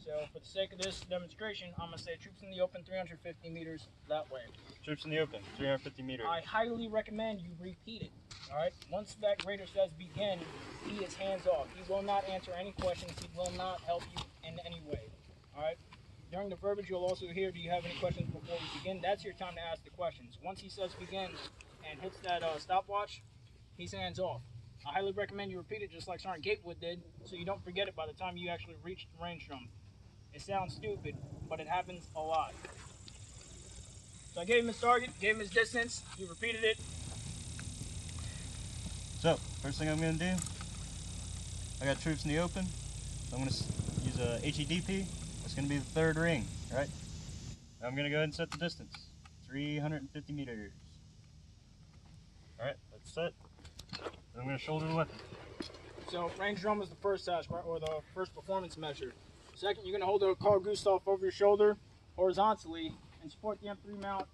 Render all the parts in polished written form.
So for the sake of this demonstration, I'm going to say troops in the open 350 meters that way. Troops in the open, 350 meters. I highly recommend you repeat it. Alright? Once that grader says begin, he is hands off. He will not answer any questions. He will not help you in any way. Alright? During the verbiage, you'll also hear, do you have any questions before we begin? That's your time to ask the questions. Once he says begin and hits that stopwatch, he's hands off. I highly recommend you repeat it just like Sergeant Gatewood did, so you don't forget it by the time you actually reach the range drum. It sounds stupid, but it happens a lot. So I gave him his target, gave him his distance, he repeated it. So, first thing I'm going to do, I got troops in the open, so I'm going to use a HEDP. It's going to be the third ring, right? I'm going to go ahead and set the distance, 350 meters. Alright, that's set. I'm going to shoulder the weapon. So range drum is the first task, or the first performance measure. Second, you're going to hold the Carl Gustav over your shoulder horizontally and support the M3 mount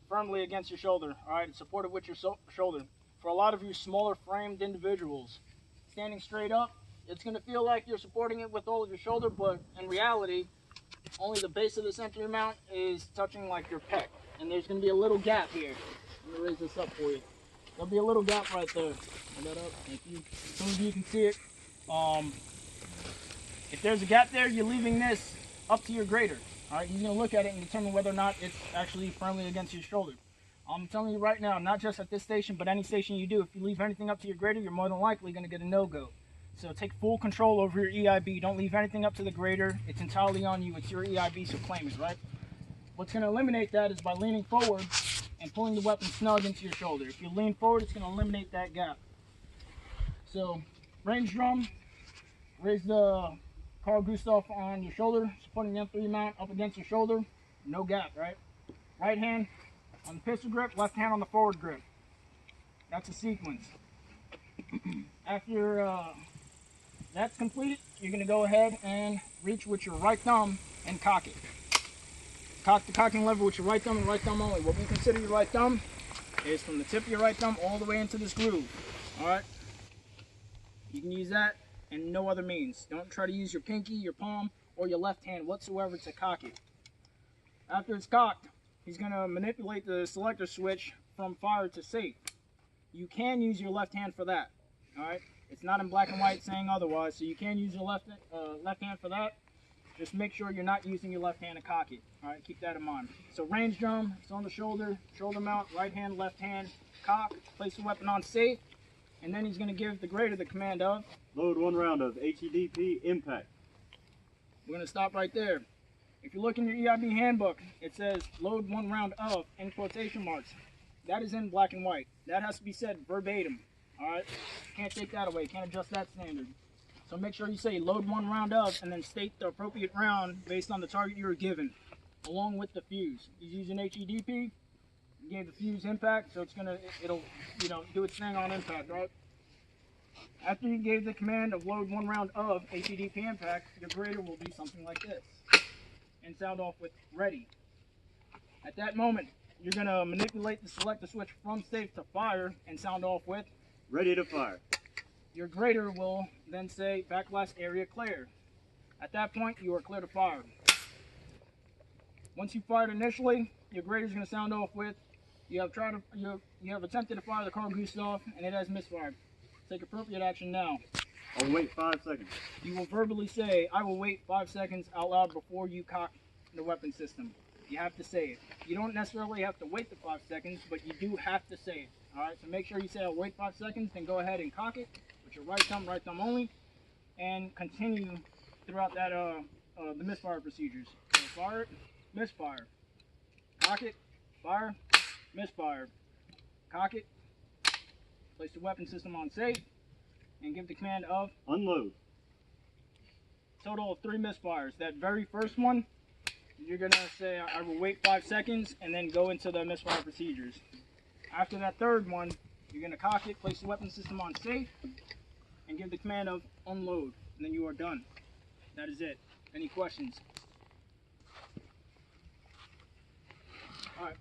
firmly against your shoulder. Alright, support it with your shoulder. For a lot of you smaller framed individuals, standing straight up, it's going to feel like you're supporting it with all of your shoulder, but in reality, only the base of this M3 mount is touching like your pec. And there's going to be a little gap here. Let me raise this up for you. There'll be a little gap right there. Hold that up. Thank you. Some of you can see it. If there's a gap there, you're leaving this up to your grader. All right, he's going to look at it and determine whether or not it's actually firmly against your shoulder. I'm telling you right now, not just at this station, but any station you do, if you leave anything up to your grader, you're more than likely going to get a no-go. So take full control over your EIB. Don't leave anything up to the grader. It's entirely on you. It's your EIB, so claim it, right? What's going to eliminate that is by leaning forward and pulling the weapon snug into your shoulder. If you lean forward, it's going to eliminate that gap. So, range drum, raise the Carl Gustav on your shoulder, supporting the M3 mount up against your shoulder, no gap, right? Right hand on the pistol grip, left hand on the forward grip. That's a sequence. After that's completed, you're going to go ahead and reach with your right thumb and cock it. Cock the cocking lever with your right thumb and right thumb only. What we consider your right thumb is from the tip of your right thumb all the way into this groove. Alright? You can use that and no other means. Don't try to use your pinky, your palm, or your left hand whatsoever to cock it. After it's cocked, he's going to manipulate the selector switch from fire to safe. You can use your left hand for that. Alright? It's not in black and white saying otherwise, so you can use your left hand for that. Just make sure you're not using your left hand to cock it. Alright, keep that in mind. So range drum, it's on the shoulder, shoulder mount, right hand, left hand, cock, place the weapon on safe, and then he's going to give the grader the command of load 1 round of HEDP impact. We're going to stop right there. If you look in your EIB handbook, it says load 1 round of in quotation marks. That is in black and white. That has to be said verbatim. Alright? Can't take that away, can't adjust that standard. So make sure you say load 1 round of and then state the appropriate round based on the target you were given, along with the fuse. He's using HEDP. You gave the fuse impact, so it'll do its thing on impact, right? After you gave the command of load 1 round of HEDP impact, your grader will do something like this and sound off with ready. At that moment, you're going to manipulate the selector switch from safe to fire and sound off with ready to fire. Your grader will then say backlash area clear. At that point, you are clear to fire. Once you fired initially, your grader is going to sound off with you have attempted to fire the Carl Gustav and it has misfired. Take appropriate action now. I'll wait 5 seconds. You will verbally say, I will wait 5 seconds out loud before you cock the weapon system. You have to say it. You don't necessarily have to wait the 5 seconds, but you do have to say it. Alright, so make sure you say I'll wait 5 seconds, then go ahead and cock it with your right thumb only, and continue throughout that the misfire procedures. So fire it, misfire. Cock it, fire, misfire. Cock it, place the weapon system on safe, and give the command of unload. Total of 3 misfires. That very first one, you're going to say I will wait 5 seconds and then go into the misfire procedures. After that third one, you're going to cock it, place the weapon system on safe, and give the command of unload, and then you are done. That is it. Any questions? Alright.